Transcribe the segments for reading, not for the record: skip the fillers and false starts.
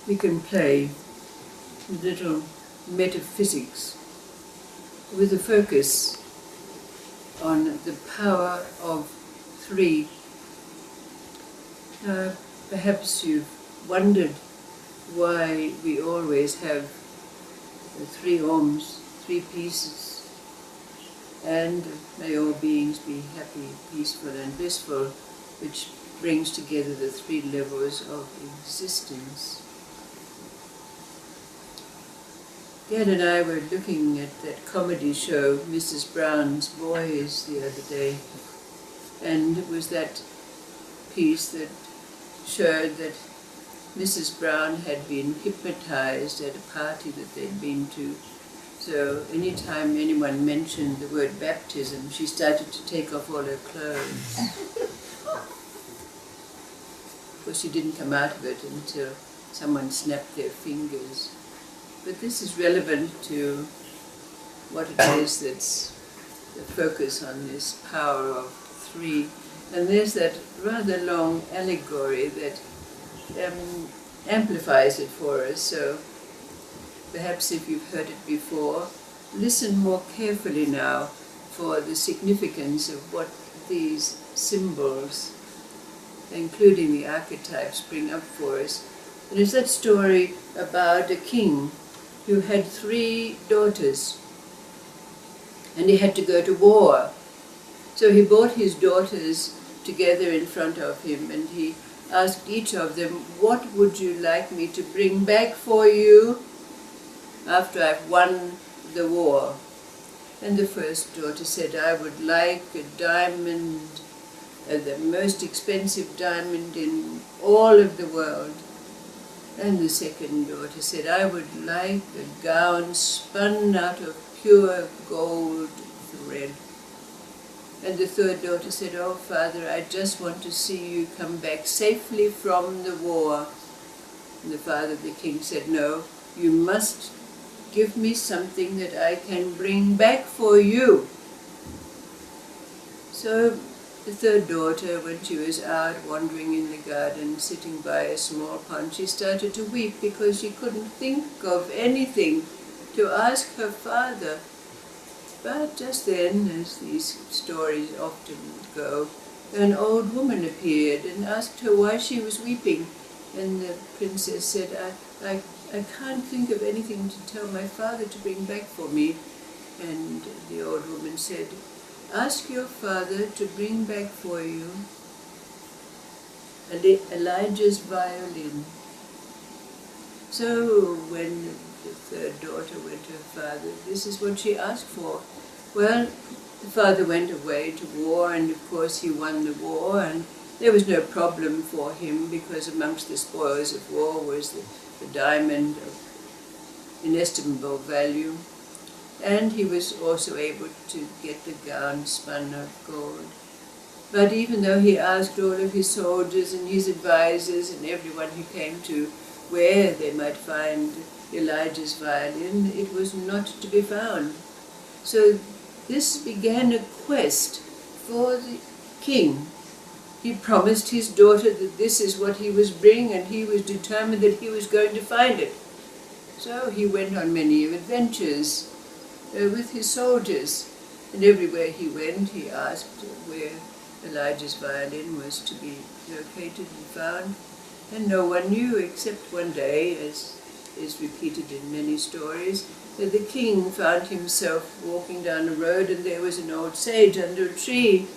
we can play little metaphysics with a focus on the power of three. Perhaps you've wondered why we always have the three Oms, three pieces, and may all beings be happy, peaceful and blissful, which brings together the three levels of existence. Gail and I were looking at that comedy show, Mrs. Brown's Boys, the other day, and it was that piece that showed that Mrs. Brown had been hypnotized at a party that they'd been to. So anytime anyone mentioned the word baptism, she started to take off all her clothes. Of course, she didn't come out of it until someone snapped their fingers. But this is relevant to what it is that's the focus on this power of three. And there's that rather long allegory that amplifies it for us. So perhaps if you've heard it before, listen more carefully now for the significance of what these symbols, including the archetypes, bring up for us. And it's that story about a king who had 3 daughters, and he had to go to war. So he brought his daughters together in front of him, and he asked each of them, "What would you like me to bring back for you after I've won the war?" And the first daughter said, "I would like a diamond, the most expensive diamond in all of the world." And the second daughter said, "I would like a gown spun out of pure gold thread." And the third daughter said, "Oh, Father, I just want to see you come back safely from the war." And the father of the king said, "No, you must give me something that I can bring back for you." So the third daughter, when she was out wandering in the garden, sitting by a small pond, she started to weep because she couldn't think of anything to ask her father. But just then, as these stories often go, an old woman appeared and asked her why she was weeping. And the princess said, I can't think of anything to tell my father to bring back for me." And the old woman said, "Ask your father to bring back for you Elijah's violin." So when the third daughter went to her father, this is what she asked for. Well, the father went away to war, and of course he won the war, and there was no problem for him because amongst the spoils of war was the diamond of inestimable value. And he was also able to get the gown spun of gold. But even though he asked all of his soldiers and his advisors and everyone who came to where they might find Elijah's violin, it was not to be found. So this began a quest for the king. He promised his daughter that this is what he was bringing, and he was determined that he was going to find it. So he went on many adventures with his soldiers, and everywhere he went he asked where Elijah's violin was to be located and found, and no one knew except one day, as is repeated in many stories, that the king found himself walking down a road and there was an old sage under a tree,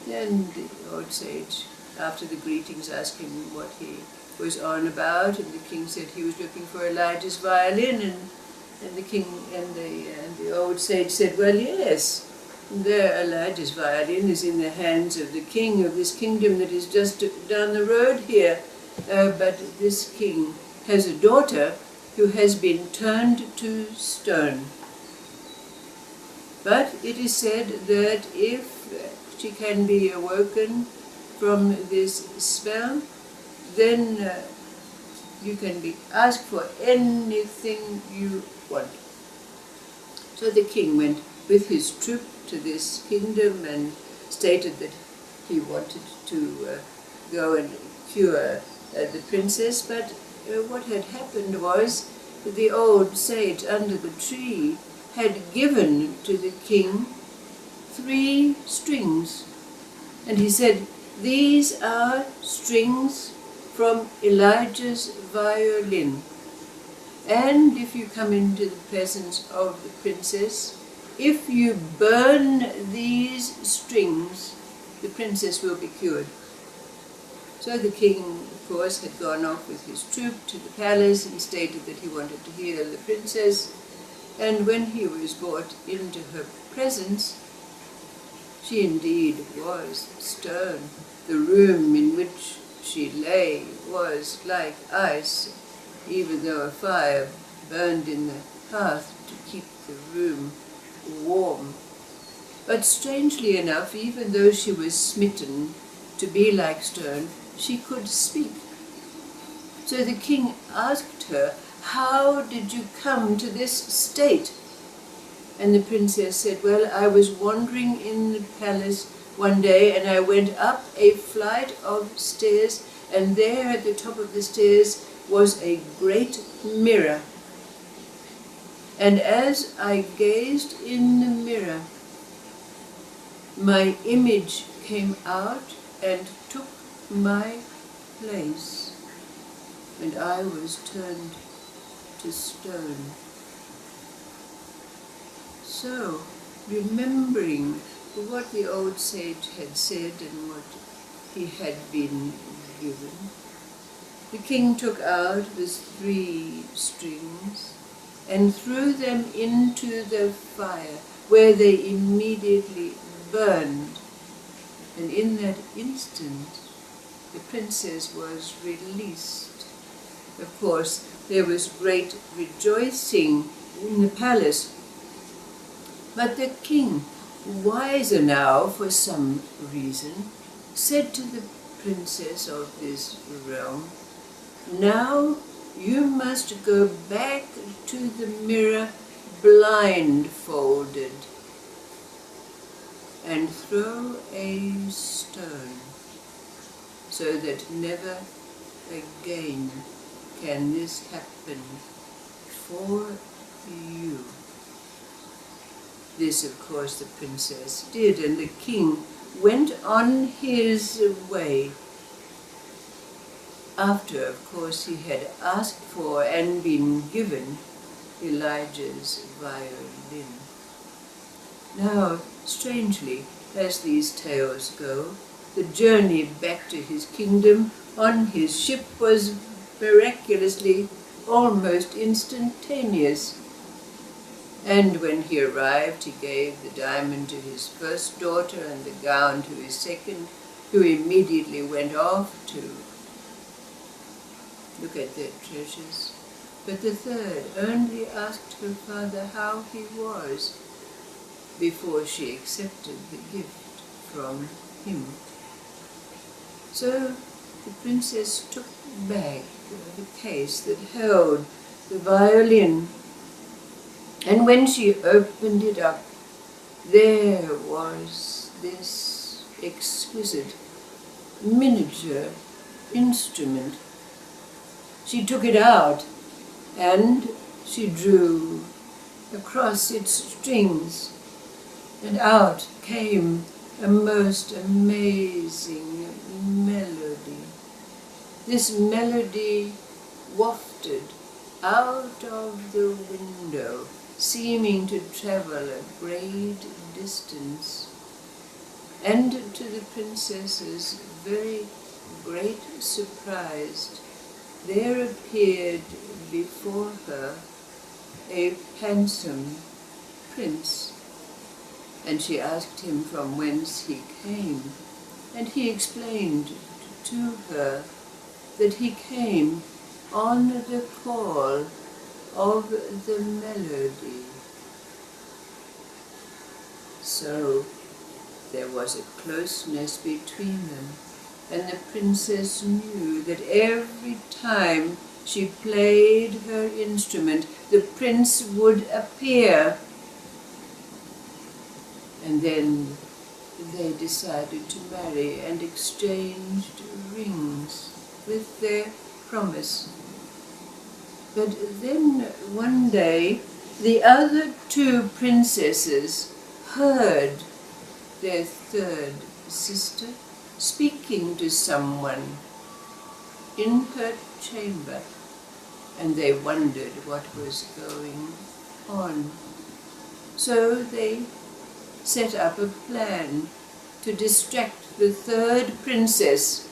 and the old sage, after the greetings, asked him what he was on about, and the king said he was looking for Elijah's violin, and the king and the old sage said, "Well, yes, there Elijah's violin is in the hands of the king of this kingdom that is just down the road here, but this king has a daughter who has been turned to stone. But it is said that if she can be awoken from this spell, then you can be asked for anything you want." So the king went with his troop to this kingdom and stated that he wanted to go and cure the princess, but what had happened was that the old sage under the tree had given to the king 3 strings. And he said, "These are strings from Elijah's violin. And if you come into the presence of the princess, if you burn these strings, the princess will be cured." So the king, of course, had gone off with his troop to the palace and stated that he wanted to heal the princess. And when he was brought into her presence, she indeed was stone. The room in which she lay was like ice, even though a fire burned in the hearth to keep the room warm. But strangely enough, even though she was smitten to be like stone, she could speak. So the king asked her, "How did you come to this state?" And the princess said, "Well, I was wandering in the palace one day, and I went up a flight of stairs, and there at the top of the stairs was a great mirror. And as I gazed in the mirror, my image came out and took my place, and I was turned to stone." So, remembering what the old sage had said and what he had been given, the king took out his 3 strings and threw them into the fire, where they immediately burned. And in that instant, the princess was released. Of course, there was great rejoicing in the palace. But the king, wiser now for some reason, said to the princess of this realm, "Now you must go back to the mirror blindfolded and throw a stone, so that never again can this happen for you." This, of course, the princess did, and the king went on his way, after, of course, he had asked for and been given Elijah's violin. Now, strangely, as these tales go, the journey back to his kingdom on his ship was miraculously almost instantaneous. And when he arrived, he gave the diamond to his first daughter and the gown to his second, who immediately went off to look at their treasures. But the third only asked her father how he was before she accepted the gift from him. So the princess took back the case that held the violin, and when she opened it up, there was this exquisite miniature instrument. She took it out and she drew across its strings, and out came a most amazing melody. This melody wafted out of the window, seeming to travel a great distance, and to the princess's very great surprise, there appeared before her a handsome prince, and she asked him from whence he came, and he explained to her that he came on the call of the melody. So there was a closeness between them, and the princess knew that every time she played her instrument, the prince would appear. And then they decided to marry and exchanged rings with their promise But then one day the other two princesses heard their third sister speaking to someone in her chamber, and they wondered what was going on. So they set up a plan to distract the third princess,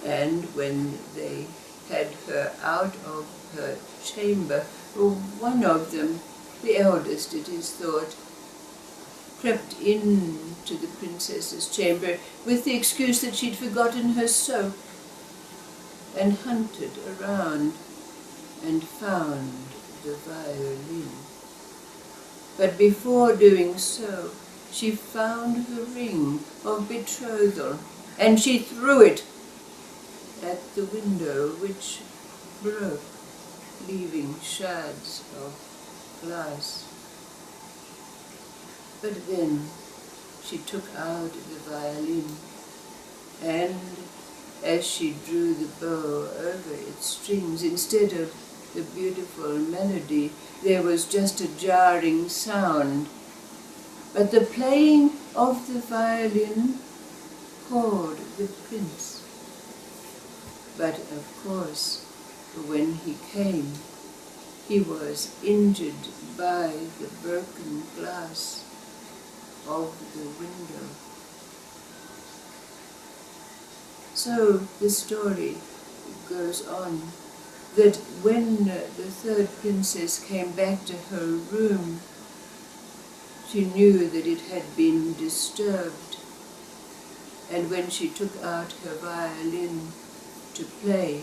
and when they had her out of her chamber, one of them, the eldest it is thought, crept into the princess's chamber with the excuse that she'd forgotten her soap, and hunted around and found the violin. But before doing so, she found the ring of betrothal, and she threw it at the window, which broke, leaving shards of glass. But then she took out the violin, and as she drew the bow over its strings, instead of the beautiful melody, there was just a jarring sound. But the playing of the violin called the prince. But of course, when he came, he was injured by the broken glass of the window. So the story goes on that when the third princess came back to her room, she knew that it had been disturbed, and when she took out her violin to play,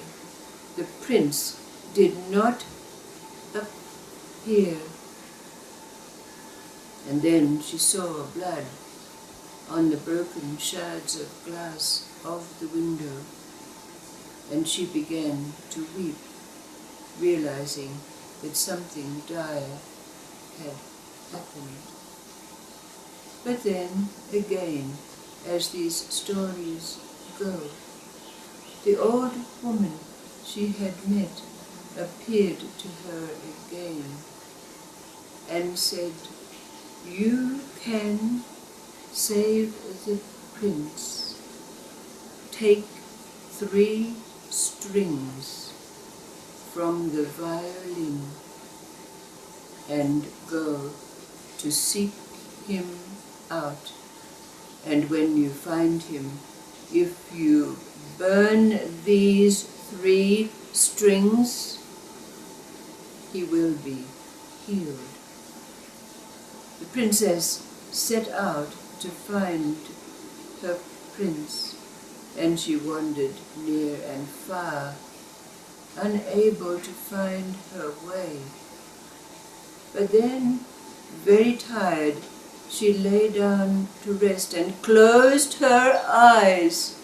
the prince did not appear. And then she saw blood on the broken shards of glass of the window, and she began to weep, realizing that something dire had happened. But then, again, as these stories go, the old woman she had met appeared to her again and said, "You can save the prince. Take 3 strings from the violin and go to seek him out. And when you find him, if you burn these 3 strings, he will be healed." The princess set out to find her prince, and she wandered near and far, unable to find her way. But then, very tired, she lay down to rest and closed her eyes.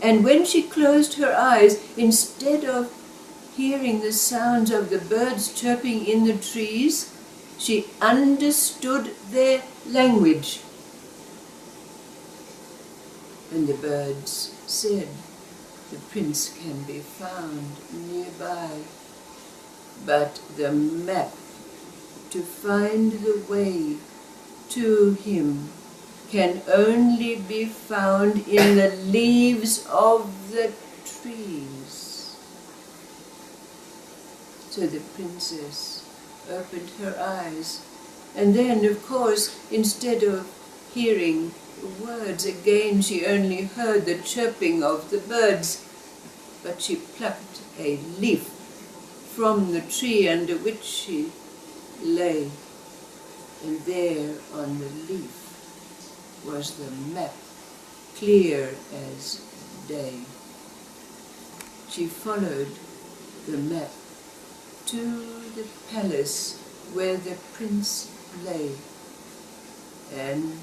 And when she closed her eyes, instead of hearing the sounds of the birds chirping in the trees, she understood their language. And the birds said, "The prince can be found nearby, but the map to find the way to him can only be found in the leaves of the trees." So the princess opened her eyes, and then, of course, instead of hearing words again, she only heard the chirping of the birds. But she plucked a leaf from the tree under which she lay, and there on the leaf was the map, clear as day. She followed the map to the palace where the prince lay, and,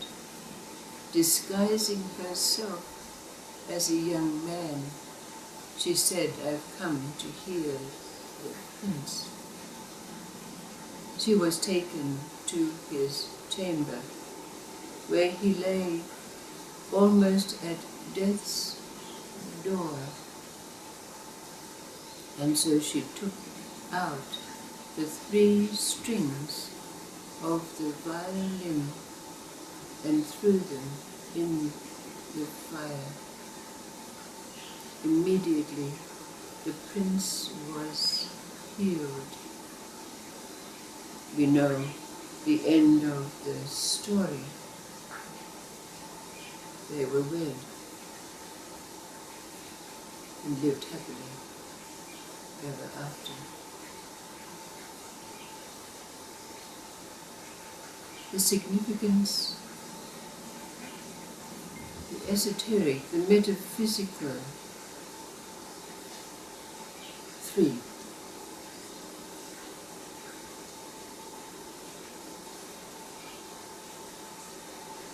disguising herself as a young man, she said, "I've come to heal the prince." She was taken to his chamber, where he lay almost at death's door. And so she took out the 3 strings of the violin and threw them in the fire. Immediately the prince was healed. We know the end of the story. They were wed and lived happily ever after. The significance, the esoteric, the metaphysical, 3.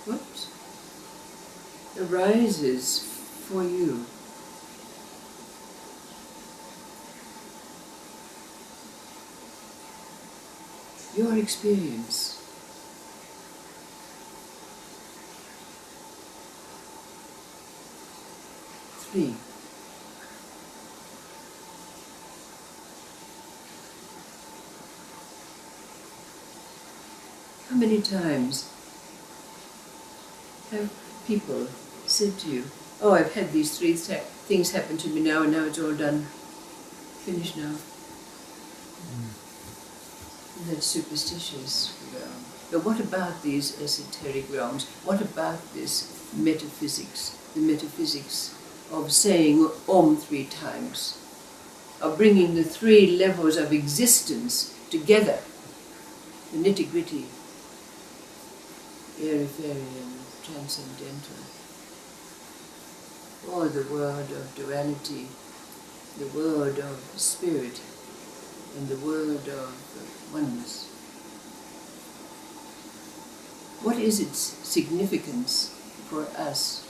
What arises for you? Your experience. Three. How many times have people said to you, oh, I've had these 3 things happen to me now and now it's all done. Finished now. That's superstitious realm. But what about these esoteric realms? What about this metaphysics? The metaphysics of saying Om 3 times, of bringing the 3 levels of existence together, the nitty-gritty, airy-fairy and transcendental, or the world of duality, the world of spirit, and the world of oneness. What is its significance for us?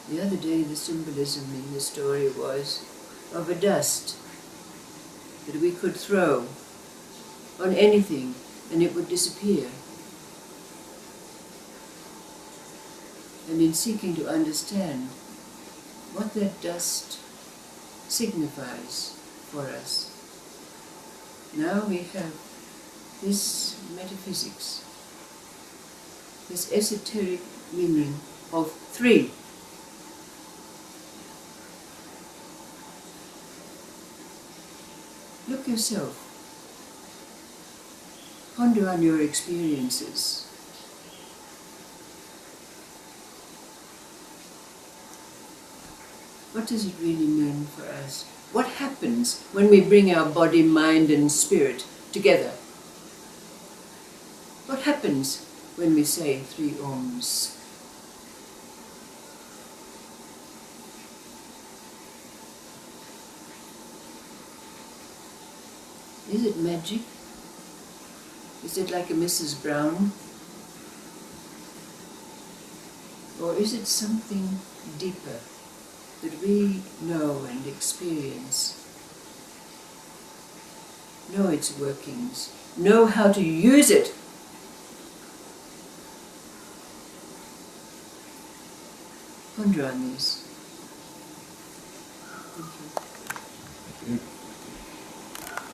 The other day the symbolism in the story was of a dust that we could throw on anything and it would disappear. And in seeking to understand what that dust signifies for us, now we have this metaphysics, this esoteric meaning of 3. Look yourself. Ponder on your experiences. What does it really mean for us? What happens when we bring our body, mind and spirit together? What happens when we say 3 Oms? Is it magic? Is it like a Mrs. Brown? Or is it something deeper that we know and experience? Know its workings, know how to use it. Ponder on this. Thank you.